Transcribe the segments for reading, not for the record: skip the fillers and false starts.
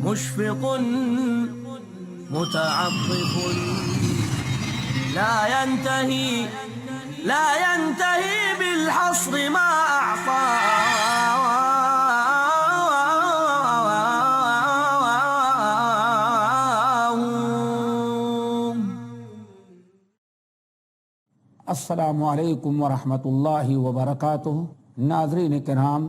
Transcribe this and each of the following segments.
مشفق متعطف لا ينتهي بالحصر ما أعطى السلام علیکم ورحمۃ اللہ وبرکاتہ۔ ناظرین کرام،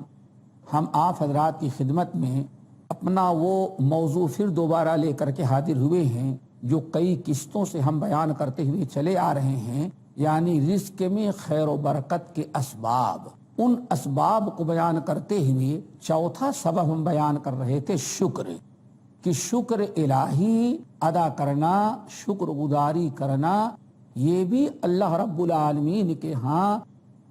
ہم آپ حضرات کی خدمت میں اپنا وہ موضوع پھر دوبارہ لے کر کے حاضر ہوئے ہیں جو کئی قسطوں سے ہم بیان کرتے ہوئے چلے آ رہے ہیں، یعنی رزق میں خیر و برکت کے اسباب۔ ان اسباب کو بیان کرتے ہوئے چوتھا سبب ہم بیان کر رہے تھے شکر، کہ شکر الہی ادا کرنا، شکر گزاری کرنا، یہ بھی اللہ رب العالمین کے ہاں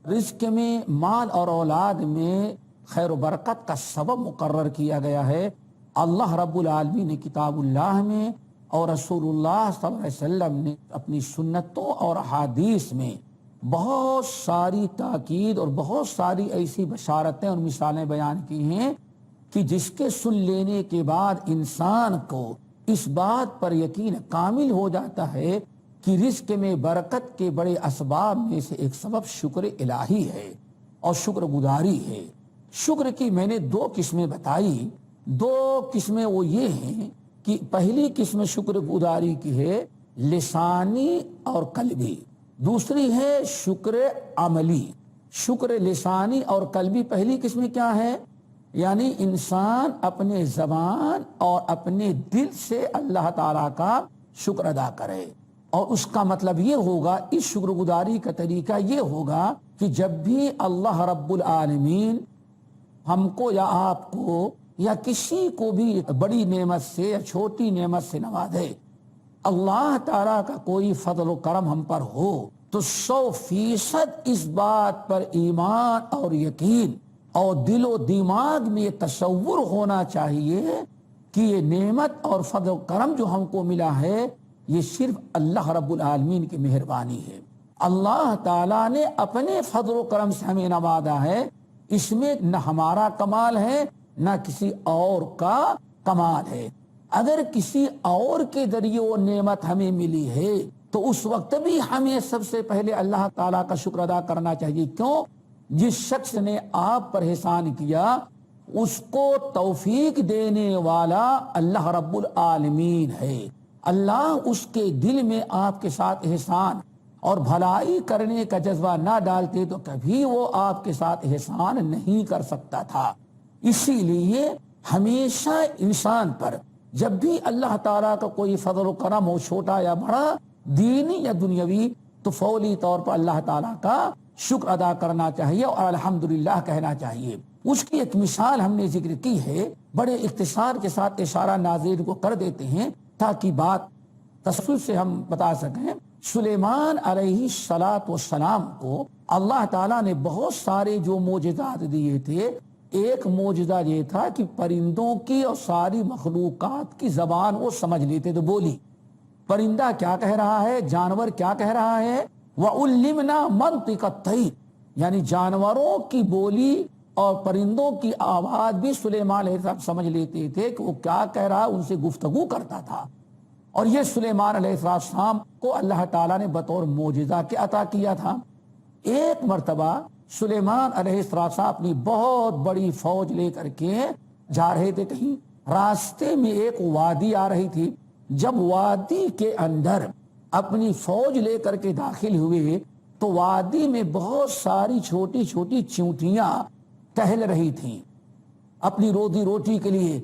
رزق میں، مال اور اولاد میں خیر و برکت کا سبب مقرر کیا گیا ہے۔ اللہ رب العالمین نے کتاب اللہ میں اور رسول اللہ صلی اللہ علیہ وسلم نے اپنی سنتوں اور احادیث میں بہت ساری تاکید اور بہت ساری ایسی بشارتیں اور مثالیں بیان کی ہیں کہ جس کے سن لینے کے بعد انسان کو اس بات پر یقین کامل ہو جاتا ہے کہ رزق میں برکت کے بڑے اسباب میں سے ایک سبب شکر الہی ہے اور شکر گزاری ہے۔ شکر کی میں نے دو قسمیں بتائی۔ دو قسمیں وہ یہ ہیں کہ پہلی قسم شکر گزاری کی ہے لسانی اور قلبی، دوسری ہے شکر عملی۔ شکر لسانی اور قلبی پہلی قسم کیا ہے؟ یعنی انسان اپنے زبان اور اپنے دل سے اللہ تعالیٰ کا شکر ادا کرے، اور اس کا مطلب یہ ہوگا، اس شکر گزاری کا طریقہ یہ ہوگا کہ جب بھی اللہ رب العالمین ہم کو یا آپ کو یا کسی کو بھی بڑی نعمت سے یا چھوٹی نعمت سے نوازے، اللہ تعالیٰ کا کوئی فضل و کرم ہم پر ہو، تو 100% اس بات پر ایمان اور یقین اور دل و دماغ میں یہ تصور ہونا چاہیے کہ یہ نعمت اور فضل و کرم جو ہم کو ملا ہے یہ صرف اللہ رب العالمین کی مہربانی ہے۔ اللہ تعالیٰ نے اپنے فضل و کرم سے ہمیں نوازا ہے، اس میں نہ ہمارا کمال ہے نہ کسی اور کا کمال ہے۔ اگر کسی اور کے ذریعے وہ نعمت ہمیں ملی ہے تو اس وقت بھی ہمیں سب سے پہلے اللہ تعالیٰ کا شکر ادا کرنا چاہیے۔ کیوں؟ جس شخص نے آپ پر احسان کیا اس کو توفیق دینے والا اللہ رب العالمین ہے۔ اللہ اس کے دل میں آپ کے ساتھ احسان اور بھلائی کرنے کا جذبہ نہ ڈالتے تو کبھی وہ آپ کے ساتھ احسان نہیں کر سکتا تھا۔ اسی لیے ہمیشہ انسان پر جب بھی اللہ تعالیٰ کا کوئی فضل و کرم ہو، چھوٹا یا بڑا، دینی یا دنیاوی، تو فوری طور پر اللہ تعالیٰ کا شکر ادا کرنا چاہیے اور الحمدللہ کہنا چاہیے۔ اس کی ایک مثال ہم نے ذکر کی ہے، بڑے اختصار کے ساتھ اشارہ ناظرین کو کر دیتے ہیں تاکہ بات تفصیل سے ہم بتا سکیں۔ سلیمان علیہ السلام کو اللہ تعالیٰ نے بہت سارے جو معجزات دیے تھے، ایک معجزہ یہ تھا کہ پرندوں کی اور ساری مخلوقات کی زبان وہ سمجھ لیتے تو بولی، پرندہ کیا کہہ رہا ہے، جانور کیا کہہ رہا ہے۔ وَعُلِّمْنَا مَنطِقَ الطَّيْرِ، یعنی جانوروں کی بولی اور پرندوں کی آواز بھی سلیمان علیہ السلام سمجھ لیتے تھے کہ وہ کیا کہہ رہا، ان سے گفتگو کرتا تھا۔ اور یہ سلیمان علیہ السلام کو اللہ تعالیٰ نے بطور معجزہ کے عطا کیا تھا۔ ایک مرتبہ سلیمان علیہ السلام اپنی بہت بڑی فوج لے کر کے جا رہے تھے کہیں، راستے میں ایک وادی آ رہی تھی۔ جب وادی کے اندر اپنی فوج لے کر کے داخل ہوئے تو وادی میں بہت ساری چھوٹی چھوٹی چیونٹیاں ٹہل رہی تھیں اپنی روزی روٹی کے لیے۔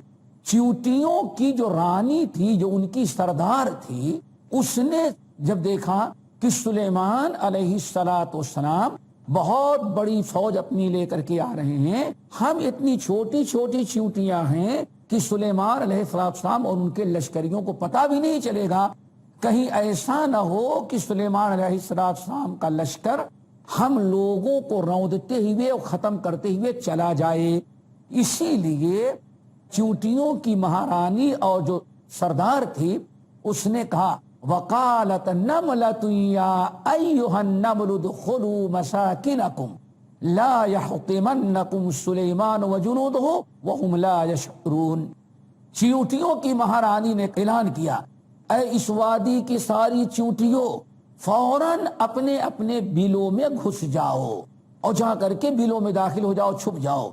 چیونٹیوں کی جو رانی تھی، جو ان کی سردار تھی، اس نے جب دیکھا کہ سلیمان علیہ السلام بہت بڑی فوج اپنی لے کر کے آ رہے ہیں، ہم اتنی چھوٹی چھوٹی چیونٹیاں ہیں کہ سلیمان علیہ السلام اور ان کے لشکریوں کو پتہ بھی نہیں چلے گا، کہیں ایسا نہ ہو کہ سلیمان علیہ السلام کا لشکر ہم لوگوں کو روندتے ہوئے اور ختم کرتے ہوئے چلا جائے۔ اسی لیے چیونٹیوں کی مہارانی اور جو سردار تھی اس نے کہا وقالت نملۃ یا ایھا النمل ادخلوا مساکنکم لا يحطمنکم سلیمان وجنودہ وهم لا يشعرون۔ چیونٹیوں کی مہارانی نے اعلان کیا، اے اس وادی کی ساری چیونٹیوں فوراً اپنے اپنے بلوں میں گھس جاؤ اور جا کر کے بلوں میں داخل ہو جاؤ، چھپ جاؤ،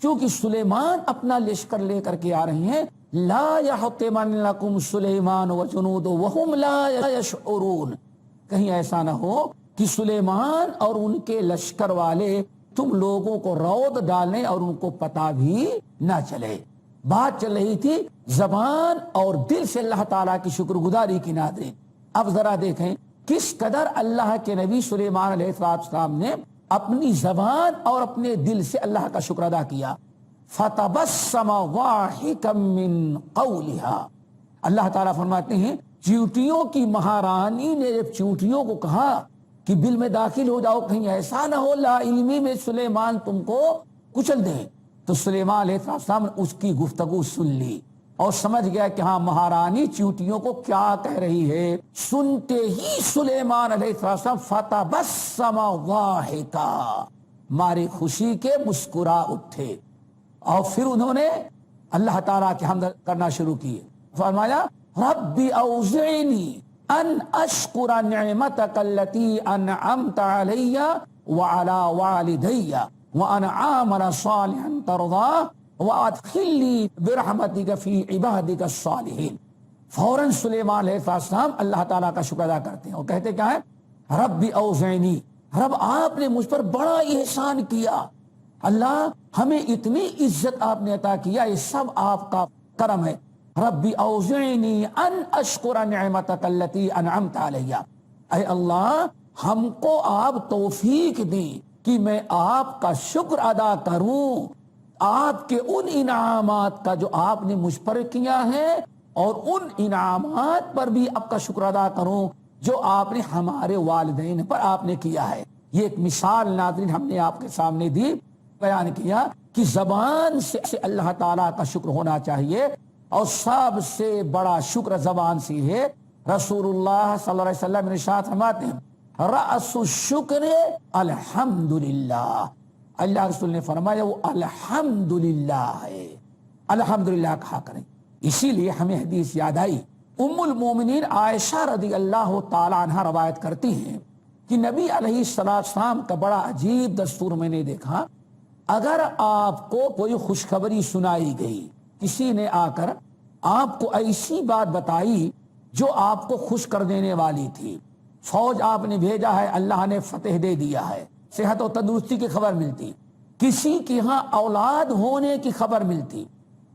کیونکہ سلیمان اپنا لشکر لے کر کے آ رہے ہیں۔ لا یحطمنکم سلیمان وجنود وہم لا یشعرون، کہیں ایسا نہ ہو کہ سلیمان اور ان کے لشکر والے تم لوگوں کو رعب ڈالیں اور ان کو پتہ بھی نہ چلے۔ بات چل رہی تھی زبان اور دل سے اللہ تعالیٰ کی شکر گزاری کی ناظرین۔ اب ذرا دیکھیں کس قدر اللہ کے نبی سلیمان علیہ السلام نے اپنی زبان اور اپنے دل سے اللہ کا شکر ادا کیا۔ فتبسم ضاحکا من قولها، اللہ تعالیٰ فرماتے ہیں چیونٹیوں کی مہارانی نے جب چیونٹیوں کو کہا کہ بل میں داخل ہو جاؤ، کہیں ایسا نہ ہو لا علمی میں سلیمان تم کو کچل دے، تو سلیمان علیہ السلام نے اس کی گفتگو سن لی اور سمجھ گیا کہ ہاں مہارانی چیونٹیوں کو کیا کہہ رہی ہے۔ سنتے ہی سلیمان علیہ السلام فتبسم ضاحکا، ماری خوشی کے مسکرا اٹھے اور پھر انہوں نے اللہ تعالیٰ کی حمد کرنا شروع کی۔ فرمایا رب اوزعنی ان اشکر نعمتک التي انعمت علی وعلی والدی وان اعمل صالحا ترضاه وادخلنی برحمتک فی عبادک الصالحین۔ فوراً سلیمان علیہ السلام اللہ تعالیٰ کا شکر ادا کرتے ہیں اور کہتے کیا ہے، رب اوزعنی، رب آپ نے مجھ پر بڑا احسان کیا، اللہ ہمیں اتنی عزت آپ نے عطا کیا، یہ سب آپ کا کرم ہے۔ رب اوزعنی ان اشکر نعمتک التي انعمت علی، اے اللہ ہم کو آپ توفیق دیں کہ میں آپ کا شکر ادا کروں، آپ کے ان انعامات کا جو آپ نے مجھ پر کیا ہے اور ان انعامات پر بھی آپ کا شکر ادا کروں جو آپ نے ہمارے والدین پر آپ نے کیا ہے۔ یہ ایک مثال ناظرین ہم نے آپ کے سامنے دی، بیان کیا کہ زبان سے اللہ تعالیٰ کا شکر ہونا چاہیے، اور سب سے بڑا شکر زبان سے ہے۔ رسول اللہ صلی اللہ علیہ وسلم نے ارشاد فرماتے ہیں رأس الشکر الحمدللہ، اللہ رسول نے فرمایا وہ الحمدللہ ہے، الحمدللہ کہا کریں۔ اسی لیے ہمیں حدیث یاد آئی، ام المومنین عائشہ رضی اللہ تعالی عنہ روایت کرتی ہیں کہ نبی علیہ السلام کا بڑا عجیب دستور میں نے دیکھا، اگر آپ کو کوئی خوشخبری سنائی گئی، کسی نے آ کر آپ کو ایسی بات بتائی جو آپ کو خوش کر دینے والی تھی، فوج آپ نے بھیجا ہے، اللہ نے فتح دے دیا ہے، صحت و تندرستی کی خبر ملتی، کسی کی ہاں اولاد ہونے کی خبر ملتی،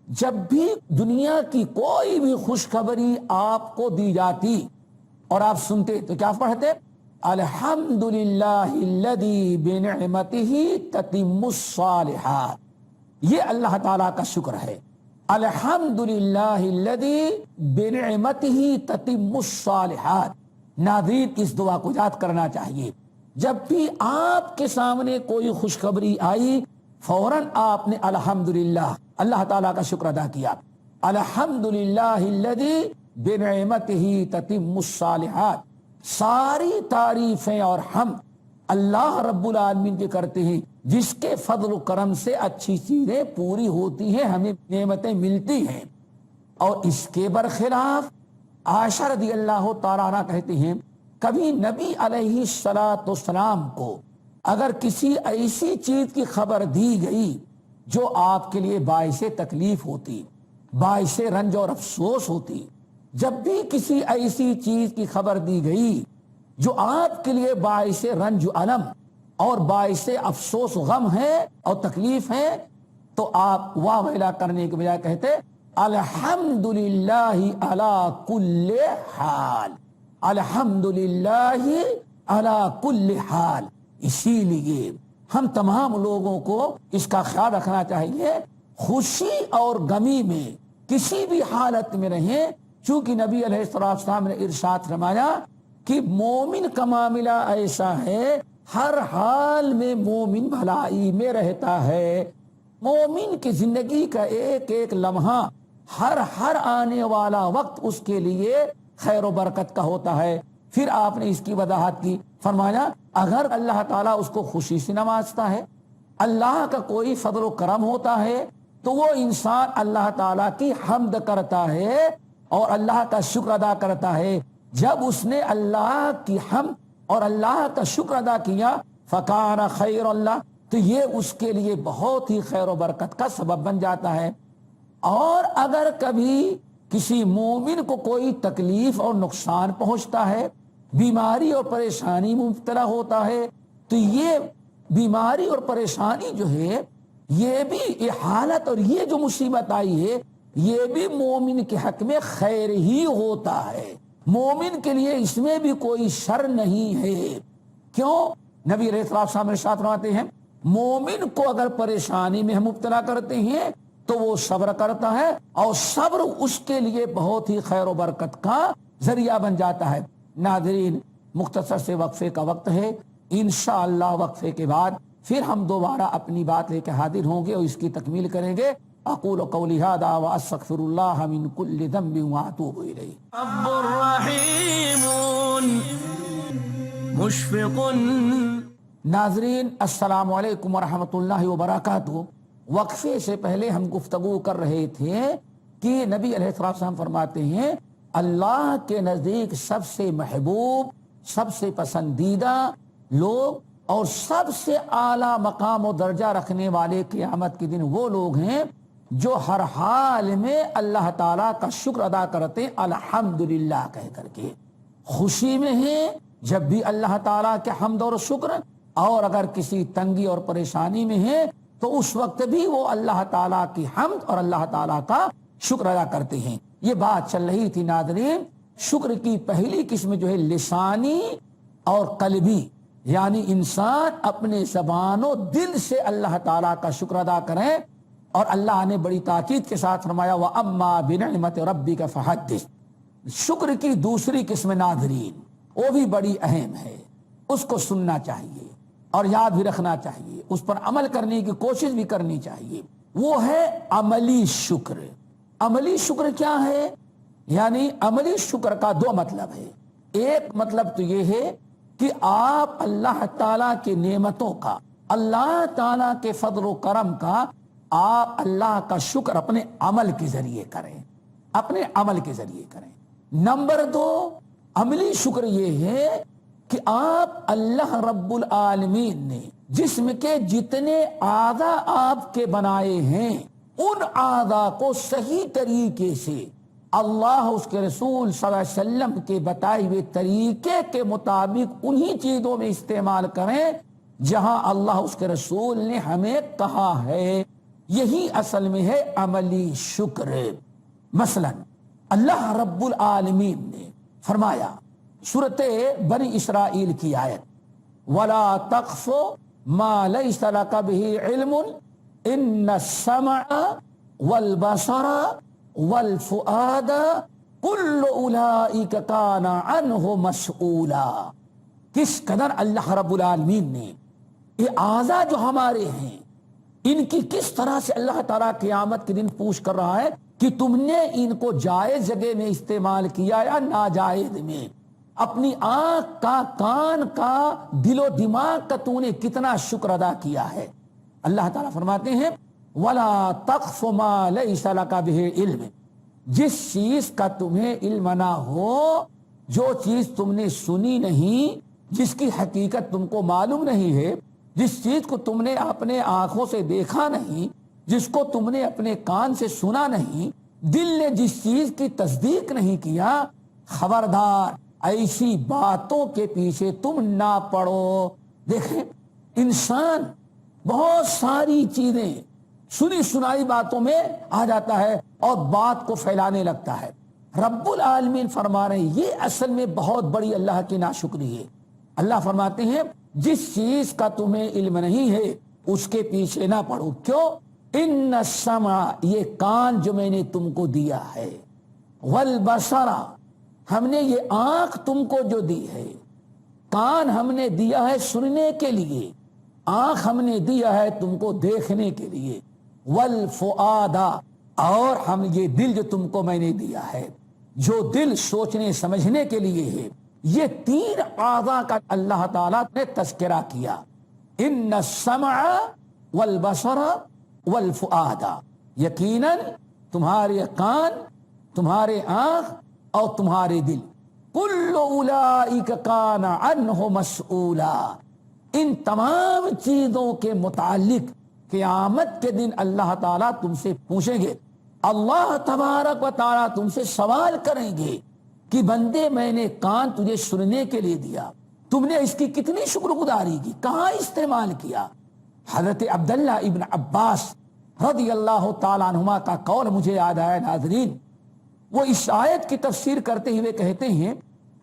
جب بھی دنیا کی کوئی بھی خوشخبری آپ کو دی جاتی اور آپ سنتے تو کیا پڑھتے؟ الحمدللہ الذی بنعمتہ تتم الصالحات، یہ اللہ تعالیٰ کا شکر ہے۔ الحمدللہ الذی بنعمتہ تتم الصالحات، ناظرین اس دعا کو یاد کرنا چاہیے، جب بھی آپ کے سامنے کوئی خوشخبری آئی فوراً آپ نے الحمدللہ اللہ تعالیٰ کا شکر ادا کیا۔ الحمدللہ الذی بنعمتہ تتم الصالحات، ساری تعریفیں اور حمد اللہ رب العالمین کے کرتے ہیں جس کے فضل و کرم سے اچھی چیزیں پوری ہوتی ہیں، ہمیں نعمتیں ملتی ہیں۔ اور اس کے برخلاف عائشہ رضی اللہ تعالیٰ عنہ کہتے ہیں کبھی نبی علیہ السلام کو اگر کسی ایسی چیز کی خبر دی گئی جو آپ کے لیے باعث تکلیف ہوتی، باعث رنج اور افسوس ہوتی، جب بھی کسی ایسی چیز کی خبر دی گئی جو آپ کے لیے باعث رنج علم اور باعث افسوس غم ہے اور تکلیف ہے، تو آپ واہ ویلا کرنے کے بجائے کہتے الحمدللہ علی کل حال، الحمدللہ علی کل حال۔ اسی لیے ہم تمام لوگوں کو اس کا خیال رکھنا چاہیے، خوشی اور غمی میں کسی بھی حالت میں رہیں، چونکہ نبی علیہ السلام نے ارشاد فرمایا کہ مومن کا معاملہ ایسا ہے، ہر حال میں مومن بھلائی میں رہتا ہے، مومن کی زندگی کا ایک ایک لمحہ، ہر آنے والا وقت اس کے لیے خیر و برکت کا ہوتا ہے۔ پھر آپ نے اس کی وضاحت کی، فرمایا اگر اللہ تعالیٰ اس کو خوشی سے نوازتا ہے، اللہ کا کوئی فضل و کرم ہوتا ہے تو وہ انسان اللہ تعالیٰ کی حمد کرتا ہے اور اللہ کا شکر ادا کرتا ہے. جب اس نے اللہ کی حمد اور اللہ کا شکر ادا کیا فکان خیر اللہ، تو یہ اس کے لیے بہت ہی خیر و برکت کا سبب بن جاتا ہے. اور اگر کبھی کسی مومن کو کوئی تکلیف اور نقصان پہنچتا ہے، بیماری اور پریشانی میں مبتلا ہوتا ہے، تو یہ بیماری اور پریشانی جو ہے، یہ بھی یہ حالت اور یہ جو مصیبت آئی ہے، یہ بھی مومن کے حق میں خیر ہی ہوتا ہے. مومن کے لیے اس میں بھی کوئی شر نہیں ہے. کیوں؟ نبی علیہ السلام ارشاد فرماتے ہیں مومن کو اگر پریشانی میں ہم مبتلا کرتے ہیں تو وہ صبر کرتا ہے اور صبر اس کے لیے بہت ہی خیر و برکت کا ذریعہ بن جاتا ہے. ناظرین، مختصر سے وقفے کا وقت ہے. انشاءاللہ وقفے کے بعد پھر ہم دوبارہ اپنی بات لے کے حاضر ہوں گے اور اس کی تکمیل کریں گے. اقول قولی ھذا واستغفر اللہ من کل ذنب واتوب الیہ. رب رحیم مشفق. ناظرین السلام علیکم ورحمۃ اللہ وبرکاتہ. وقفے سے پہلے ہم گفتگو کر رہے تھے کہ نبی علیہ السلام فرماتے ہیں اللہ کے نزدیک سب سے محبوب، سب سے پسندیدہ لوگ اور سب سے اعلیٰ مقام و درجہ رکھنے والے قیامت کے دن وہ لوگ ہیں جو ہر حال میں اللہ تعالیٰ کا شکر ادا کرتے الحمدللہ کہہ کر کے. خوشی میں ہیں جب بھی اللہ تعالیٰ کے حمد اور شکر، اور اگر کسی تنگی اور پریشانی میں ہیں تو اس وقت بھی وہ اللہ تعالیٰ کی حمد اور اللہ تعالیٰ کا شکر ادا کرتے ہیں. یہ بات چل رہی تھی ناظرین، شکر کی پہلی قسم جو ہے لسانی اور قلبی، یعنی انسان اپنے زبان و دل سے اللہ تعالیٰ کا شکر ادا کریں. اور اللہ نے بڑی تاکید کے ساتھ فرمایا وَأَمَّا بِنِعْمَةِ رَبِّكَ فَحَدِّثْ. شکر کی دوسری قسم ناظرین وہ بھی بڑی اہم ہے، اس کو سننا چاہیے اور یاد بھی رکھنا چاہیے، اس پر عمل کرنے کی کوشش بھی کرنی چاہیے. وہ ہے عملی شکر. عملی شکر کیا ہے؟ یعنی عملی شکر کا دو مطلب ہے. ایک مطلب تو یہ ہے کہ آپ اللہ تعالیٰ کی نعمتوں کا، اللہ تعالیٰ کے فضل و کرم کا آپ اللہ کا شکر اپنے عمل کے ذریعے کریں، اپنے عمل کے ذریعے کریں. نمبر دو، عملی شکر یہ ہے کہ آپ اللہ رب العالمین نے جسم کے جتنے اعضاء آپ کے بنائے ہیں ان اعضاء کو صحیح طریقے سے اللہ اس کے رسول صلی اللہ علیہ وسلم کے بتائے ہوئے طریقے کے مطابق انہی چیزوں میں استعمال کریں جہاں اللہ اس کے رسول نے ہمیں کہا ہے. یہی اصل میں ہے عملی شکر. مثلا اللہ رب العالمین نے فرمایا سورۃ بنی اسرائیل کی آیت وَلَا تَقْفُ مَا لَيْسَ لَكَ بِهِ عِلْمٌ إِنَّ السَّمْعَ وَالْبَصَرَ وَالْفُؤَادَ كُلُّ أُولَئِكَ كَانَ عَنْهُ مَسْئُولًا. کس قدر اللہ رب العالمین نے یہ اعضاء جو ہمارے ہیں ان کی کس طرح سے اللہ تعالیٰ قیامت کے دن پوچھ کر رہا ہے کہ تم نے ان کو جائز جگہ میں استعمال کیا یا ناجائز میں. اپنی آنکھ کا، کان کا، دل و دماغ کا تو نے کتنا شکر ادا کیا ہے. اللہ تعالیٰ فرماتے ہیں وَلَا تَقْفُ مَا لَيْسَ لَكَ بِهِ عِلْمٌ. جس چیز کا تمہیں علم نہ ہو، جو چیز تم نے سنی نہیں، جس کی حقیقت تم کو معلوم نہیں ہے، جس چیز کو تم نے اپنے آنکھوں سے دیکھا نہیں، جس کو تم نے اپنے کان سے سنا نہیں، دل نے جس چیز کی تصدیق نہیں کیا، خبردار ایسی باتوں کے پیچھے تم نہ پڑو. دیکھیں انسان بہت ساری چیزیں سنی سنائی باتوں میں آ جاتا ہے اور بات کو پھیلانے لگتا ہے. رب العالمین فرما رہے ہیں یہ اصل میں بہت بڑی اللہ کی ناشکری ہے. اللہ فرماتے ہیں جس چیز کا تمہیں علم نہیں ہے اس کے پیچھے نہ پڑو. کیوں؟ ان السمع، یہ کان جو میں نے تم کو دیا ہے، والبصر، ہم نے یہ آنکھ تم کو جو دی ہے، کان ہم نے دیا ہے سننے کے لیے، آنکھ ہم نے دیا ہے تم کو دیکھنے کے لیے، والفؤاد، اور ہم یہ دل جو تم کو میں نے دیا ہے، جو دل سوچنے سمجھنے کے لیے ہے. یہ تین اعضاء کا اللہ تعالیٰ نے تذکرہ کیا. ان السمع والبصر والفؤاد، یقیناً تمہارے کان، تمہارے آنکھ اور تمہارے دل، کل اولئک کان عنہ مسئولا، ان تمام چیزوں کے متعلق قیامت کے دن اللہ تعالیٰ تم سے پوچھیں گے۔ اللہ تبارک و تعالیٰ تم سے سوال کریں گے کہ بندے میں نے کان تجھے سننے کے لیے دیا، تم نے اس کی کتنی شکر گزاری کی، کہاں استعمال کیا؟ حضرت عبداللہ ابن عباس رضی اللہ تعالیٰ عنہما کا قول مجھے یاد آیا ناظرین۔ وہ اس آیت کی تفسیر کرتے ہوئے کہتے ہیں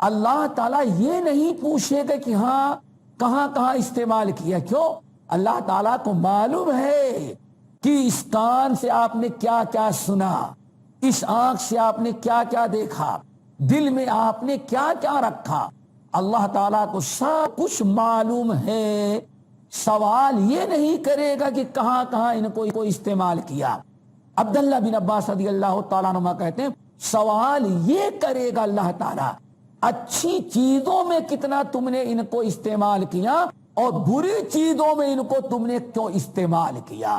اللہ تعالیٰ یہ نہیں پوچھے گا کہ ہاں کہاں کہاں استعمال کیا، کیوں؟ اللہ تعالیٰ کو معلوم ہے کہ اس کان سے آپ نے کیا کیا سنا، اس آنکھ سے آپ نے کیا کیا دیکھا، دل میں آپ نے کیا کیا رکھا، اللہ تعالیٰ کو سب کچھ معلوم ہے۔ سوال یہ نہیں کرے گا کہ کہاں کہاں ان کو استعمال کیا۔ عبداللہ بن عباس رضی اللہ تعالیٰ عنہ کہتے ہیں سوال یہ کرے گا اللہ تعالیٰ اچھی چیزوں میں کتنا تم نے ان کو استعمال کیا اور بری چیزوں میں ان کو تم نے کیوں استعمال کیا۔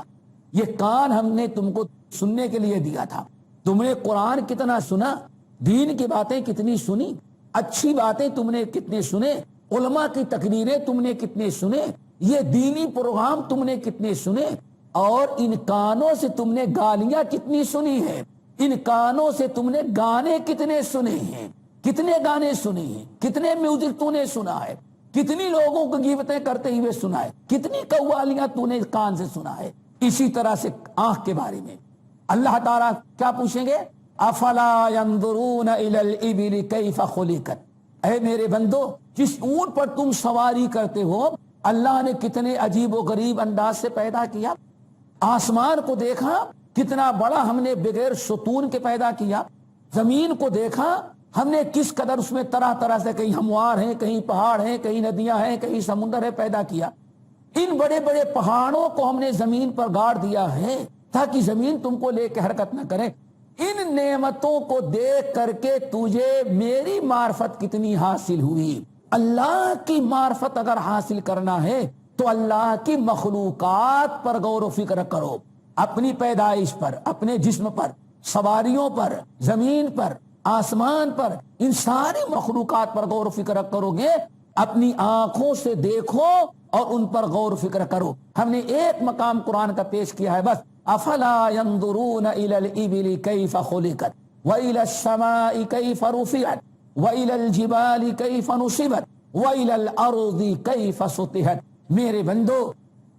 یہ کان ہم نے تم کو سننے کے لیے دیا تھا، تم نے قرآن کتنا سنا، دین کی باتیں کتنی سنی، اچھی باتیں تم نے کتنے سنے، علماء کی تقریریں تم نے کتنے سنے، یہ دینی پروگرام تم نے کتنے سنے، اور ان کانوں سے تم نے گالیاں کتنی سنی ہیں، ان کانوں سے تم نے گانے کتنے سنے ہیں، کتنے گانے سنے ہیں، کتنے میوزک تو نے سنا ہے، کتنی لوگوں کو غیبتیں کرتے ہوئے سنا ہے، کتنی قوالیاں تو نے کان سے سنا ہے۔ اسی طرح سے آنکھ کے بارے میں اللہ تعالیٰ کیا پوچھیں گے؟ افلا ينظرون الى الابل کیف خلقت، اے میرے بندو جس اونٹ پر تم سواری کرتے ہو اللہ نے کتنے عجیب و غریب انداز سے پیدا کیا۔ آسمان کو دیکھا کتنا بڑا ہم نے بغیر ستون کے پیدا کیا، زمین کو دیکھا ہم نے کس قدر اس میں طرح طرح سے کہیں ہموار ہیں، کہیں پہاڑ ہیں، کہیں ندیاں ہیں، کہیں سمندر ہے پیدا کیا۔ ان بڑے بڑے پہاڑوں کو ہم نے زمین پر گاڑ دیا ہے تاکہ زمین تم کو لے کے حرکت نہ کرے۔ ان نعمتوں کو دیکھ کر کے تجھے میری معرفت کتنی حاصل ہوئی۔ اللہ کی معرفت اگر حاصل کرنا ہے تو اللہ کی مخلوقات پر غور و فکر کرو، اپنی پیدائش پر، اپنے جسم پر، سواریوں پر، زمین پر، آسمان پر، ان ساری مخلوقات پر غور و فکر کرو گے، اپنی آنکھوں سے دیکھو اور ان پر غور و فکر کرو۔ ہم نے ایک مقام قرآن کا پیش کیا ہے بس، افلا ينظرون الى الابل كيف خلقت والى السماء كيف رفعت والى الجبال كيف نصبت والى الارض كيف سطحت۔ میرے بندو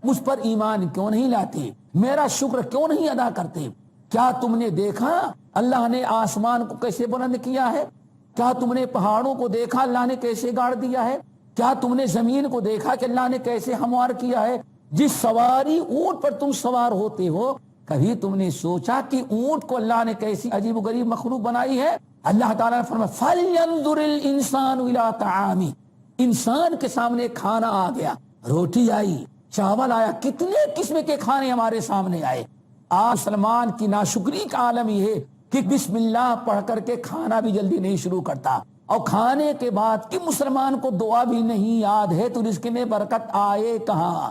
مجھ پر ایمان کیوں نہیں لاتے، میرا شکر کیوں نہیں ادا کرتے؟ کیا تم نے دیکھا اللہ نے آسمان کو کیسے بلند کیا ہے؟ کیا تم نے پہاڑوں کو دیکھا اللہ نے کیسے گاڑ دیا ہے؟ کیا تم نے زمین کو دیکھا کہ اللہ نے کیسے ہموار کیا ہے؟ جس سواری اونٹ پر تم سوار ہوتے ہو کبھی تم نے سوچا کہ اونٹ کو اللہ نے کیسی عجیب و غریب مخلوق بنائی ہے؟ اللہ تعالیٰ نے فرمایا فَلْيَنْظُرِ الْإِنسَانُ إِلَىٰ طَعَامِهِ، انسان کے سامنے کھانا آ گیا، روٹی آئی، چاول آیا، کتنے قسم کے کھانے ہمارے سامنے آئے۔ آج مسلمان کی ناشکری کا عالم یہ ہے کہ بسم اللہ پڑھ کر کے کھانا بھی جلدی نہیں شروع کرتا، اور کھانے کے بعد کہ مسلمان کو دعا بھی نہیں یاد ہے تو رزق میں برکت آئے کہاں؟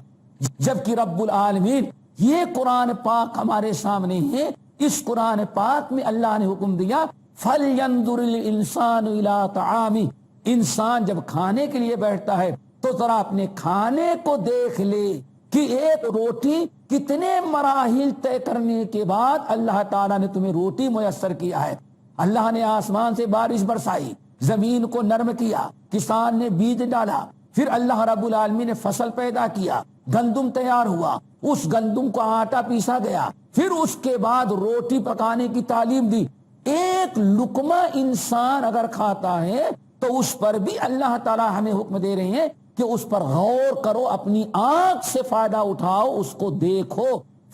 جبکہ رب العالمین یہ قرآن پاک ہمارے سامنے ہے، اس قرآن پاک میں اللہ نے حکم دیا فَلْيَنْظُرِ الْإِنسَانُ إِلَىٰ طَعَامِهِ، انسان جب کھانے کے لیے بیٹھتا ہے تو ذرا اپنے کھانے کو دیکھ لے کہ ایک روٹی کتنے مراحل طے کرنے کے بعد اللہ تعالیٰ نے تمہیں روٹی میسر کیا ہے۔ اللہ نے آسمان سے بارش برسائی، زمین کو نرم کیا، کسان نے بیج ڈالا، پھر اللہ رب العالمین نے فصل پیدا کیا، گندم تیار ہوا، اس گندم کو آٹا پیسا گیا، پھر اس کے بعد روٹی پکانے کی تعلیم دی۔ ایک لقمہ انسان اگر کھاتا ہے تو اس پر بھی اللہ تعالیٰ ہمیں حکم دے رہے ہیں کہ اس پر غور کرو، اپنی آنکھ سے فائدہ اٹھاؤ، اس کو دیکھو۔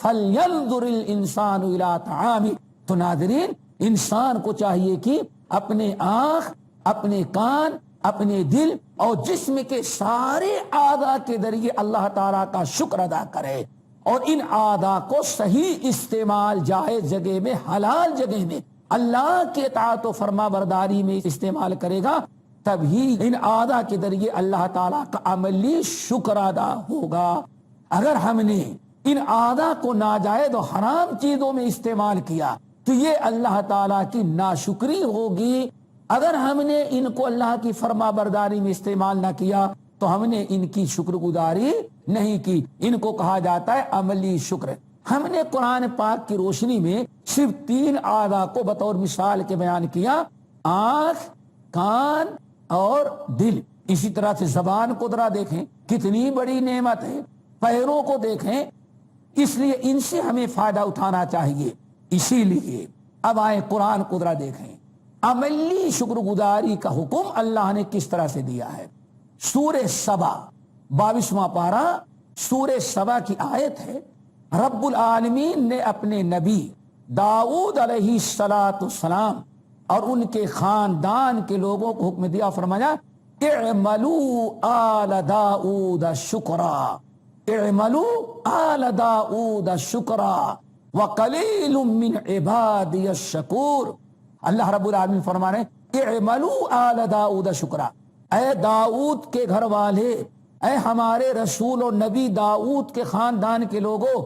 فَلْيَنْظُرِ الْإِنسَانُ إِلَىٰ طَعَامِهِ، تو ناظرین انسان کو چاہیے کہ اپنے آنکھ، اپنے کان، اپنے دل اور جسم کے سارے اعضاء کے ذریعے اللہ تعالیٰ کا شکر ادا کرے، اور ان اعضاء کو صحیح استعمال جائز جگہ میں، حلال جگہ میں، اللہ کی اطاعت و فرما برداری میں استعمال کرے گا، تبھی ان اعضاء کے ذریعے اللہ تعالیٰ کا عملی شکر ادا ہوگا۔ اگر ہم نے ان اعضا کو ناجائز و حرام چیزوں میں استعمال کیا تو یہ اللہ تعالیٰ کی ناشکری ہوگی۔ اگر ہم نے ان کو اللہ کی فرما برداری میں استعمال نہ کیا تو ہم نے ان کی شکر گزاری نہیں کی۔ ان کو کہا جاتا ہے عملی شکر۔ ہم نے قرآن پاک کی روشنی میں صرف 3 اعضا کو بطور مثال کے بیان کیا، آنکھ، کان اور دل۔ اسی طرح سے زبان کو ذرا دیکھیں، کتنی بڑی نعمت ہے۔ پیروں کو دیکھیں، اس لیے ان سے ہمیں فائدہ اٹھانا چاہیے۔ اسی لیے اب آئے قرآن کو ذرا دیکھیں، عملی شکر گزاری کا حکم اللہ نے کس طرح سے دیا ہے۔ سورہ سبا 22واں پارہ، سورہ سبا کی آیت ہے، رب العالمین نے اپنے نبی داؤد علیہ السلام اور ان کے خاندان کے لوگوں کو حکم دیا، فرمایا اعملوا آل داؤد شکرا، اعملوا آل داؤد شکرا وقلیل من عبادی الشکور۔ اللہ رب العالمین فرما رہے ہیں اعملوا آل داؤد شکرا، اے داؤد کے گھر والے، اے ہمارے رسول و نبی داؤد کے خاندان کے لوگوں،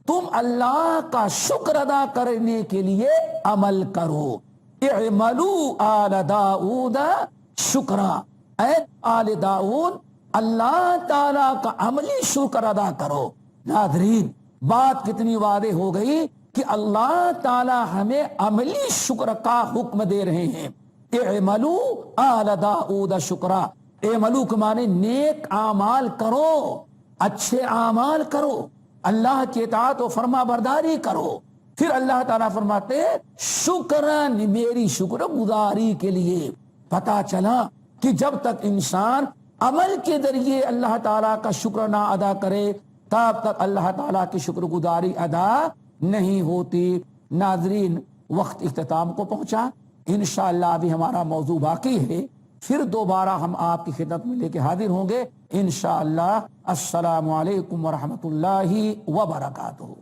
تم اللہ کا شکر ادا کرنے کے لیے عمل کرو۔ اعملوا آل داؤد شکرا، اے آل داؤد اللہ تعالیٰ کا عملی شکر ادا کرو۔ ناظرین، بات کتنی واضح ہو گئی کہ اللہ تعالیٰ ہمیں عملی شکر کا حکم دے رہے ہیں۔ اعملوا آل داؤد شکرا، اعملوا کے معنی نیک اعمال کرو، اچھے اعمال کرو، اللہ کی اطاعت و فرما برداری کرو۔ پھر اللہ تعالیٰ فرماتے شکرن، میری شکر گزاری کے لیے۔ پتا چلا کہ جب تک انسان عمل کے ذریعے اللہ تعالیٰ کا شکر نہ ادا کرے تب تک اللہ تعالیٰ کی شکر گزاری ادا نہیں ہوتی۔ ناظرین، وقت اختتام کو پہنچا، انشاءاللہ ابھی ہمارا موضوع باقی ہے، پھر دوبارہ ہم آپ کی خدمت میں لے کے حاضر ہوں گے انشاءاللہ۔ السلام علیکم ورحمۃ اللہ وبرکاتہ۔